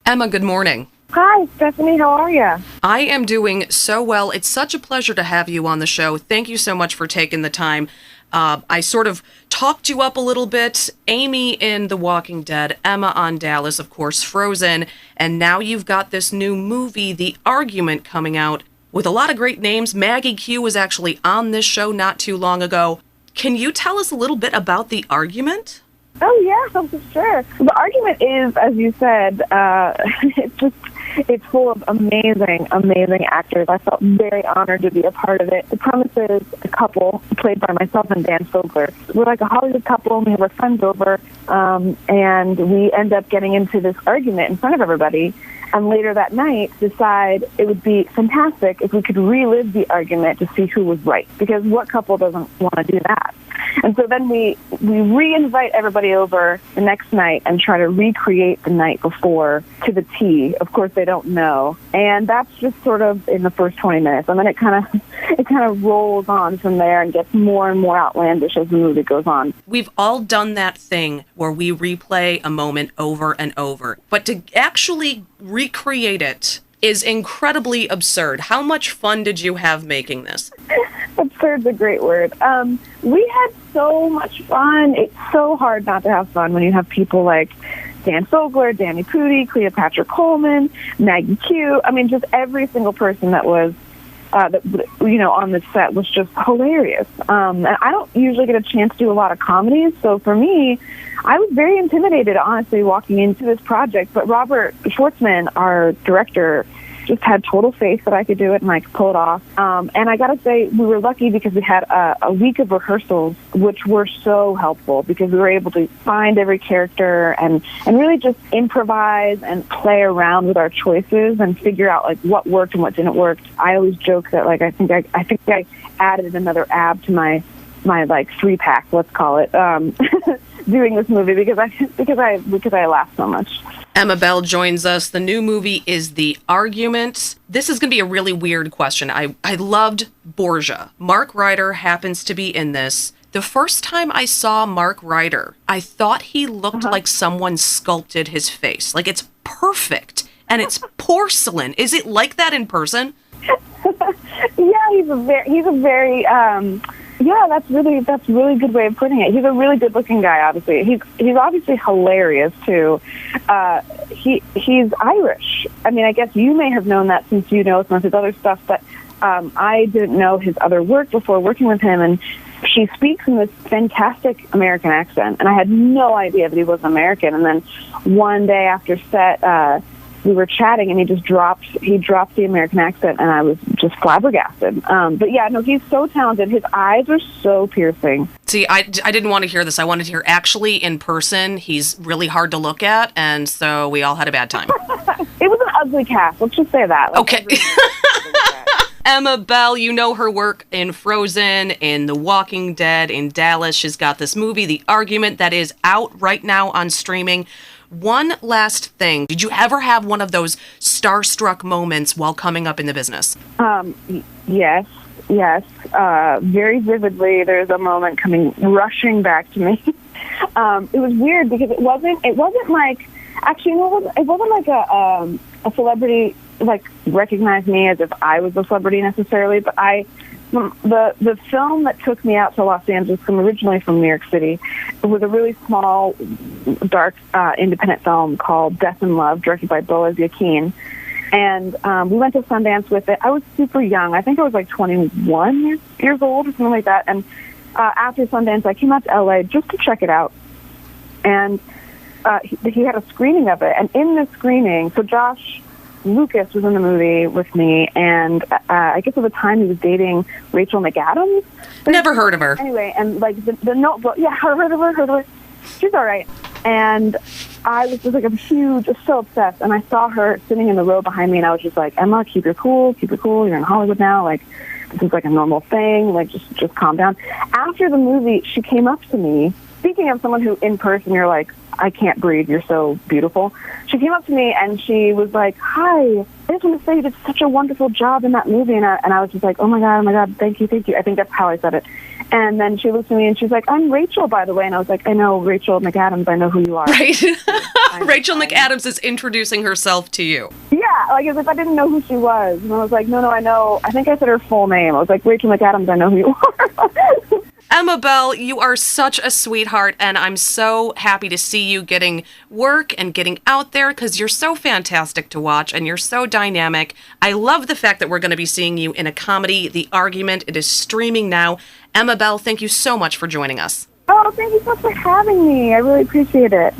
Emma, good morning. Hi, Stephanie. How are you? I am doing so well. It's such a pleasure to have you on the show. Thank you so much for taking the time. I sort of talked you up a little bit. Amy in The Walking Dead, Emma on Dallas, of course, Frozen, and now you've got this new movie, The Argument, coming out with a lot of great names. Maggie Q was actually on this show not too long ago. Can you tell us a little bit about The Argument? Oh, yeah, for sure. The Argument is, as you said, it's full of amazing, amazing actors. I felt very honored to be a part of it. The premise is a couple, played by myself and Dan Fogler. We're like a Hollywood couple, and we have our friends over, and we end up getting into this argument in front of everybody, and later that night decide it would be fantastic if we could relive the argument to see who was right, because what couple doesn't want to do that? And so then we re-invite everybody over the next night and try to recreate the night before to the T. Of course, they don't know. And that's just sort of in the first 20 minutes. And then it kind of rolls on from there and gets more and more outlandish as the movie goes on. We've all done that thing where we replay a moment over and over. But to actually recreate it is incredibly absurd. How much fun did you have making this? Absurd's a great word. We had so much fun. It's so hard not to have fun when you have people like Dan Fogler, Danny Pudi, Cleopatra Coleman, Maggie Q. I mean, just every single person that was on the set was just hilarious. And I don't usually get a chance to do a lot of comedies, so for me, I was very intimidated, honestly, walking into this project. But Robert Schwartzman, our director, just had total faith that I could do it and I could pull it off. And I got to say, we were lucky because we had a week of rehearsals, which were so helpful because we were able to find every character and really just improvise and play around with our choices and figure out like what worked and what didn't work. I always joke that like I think I added another ab to my like 3-pack, let's call it, doing this movie because I laughed so much. Emma Bell joins us. The new movie is The Argument. This is going to be a really weird question. I loved Borgia. Mark Ryder happens to be in this. The first time I saw Mark Ryder, I thought he looked like someone sculpted his face. Like, it's perfect, and it's porcelain. Is it like that in person? Yeah, he's a very yeah, that's really good way of putting it. He's a really good looking guy, obviously. He's obviously hilarious too. He's Irish. I mean, I guess you may have known that since you know some of his other stuff, but I didn't know his other work before working with him, and she speaks in this fantastic American accent, and I had no idea that he was American. And then one day after set, we were chatting, and he dropped the American accent, and I was just flabbergasted. But yeah, no, he's so talented. His eyes are so piercing. See, I didn't want to hear this. I wanted to hear actually in person. He's really hard to look at, and so we all had a bad time. It was an ugly cast. Let's just say that. Like, okay. Emma Bell, you know her work in Frozen, in The Walking Dead, in Dallas. She's got this movie, The Argument, that is out right now on streaming. One last thing. Did you ever have one of those starstruck moments while coming up in the business? Yes. Very vividly, there's a moment rushing back to me. It was weird because it wasn't like, actually, it wasn't like a celebrity like recognized me as if I was a celebrity necessarily, but the film that took me out to Los Angeles, originally from New York City, was a really small, dark, independent film called Death and Love, directed by Boaz Yakin. And we went to Sundance with it. I was super young. I think I was like 21 years old or something like that. And after Sundance, I came out to LA just to check it out. And he had a screening of it. And in the screening, so Josh Lucas was in the movie with me, and I guess at the time he was dating Rachel McAdams. Never heard of her. Anyway, and like the Notebook, yeah, heard of her. She's all right. And I was just like so obsessed. And I saw her sitting in the row behind me, and I was just like, Emma, keep your cool. You're in Hollywood now. Like, this is like a normal thing. Like, just calm down. After the movie, she came up to me. Speaking of someone who, in person, you're like, I can't breathe, you're so beautiful. She came up to me and she was like, hi, I just want to say you did such a wonderful job in that movie. And I was just like, oh my God, thank you. I think that's how I said it. And then she looked at me and she's like, I'm Rachel, by the way. And I was like, I know, Rachel McAdams, I know who you are. Right. Rachel McAdams is introducing herself to you. Yeah, like as if I didn't know who she was. And I was like, no, I know. I think I said her full name. I was like, Rachel McAdams, I know who you are. Emma Bell, you are such a sweetheart, and I'm so happy to see you getting work and getting out there because you're so fantastic to watch and you're so dynamic. I love the fact that we're going to be seeing you in a comedy, The Argument. It is streaming now. Emma Bell, thank you so much for joining us. Oh, thank you so much for having me. I really appreciate it.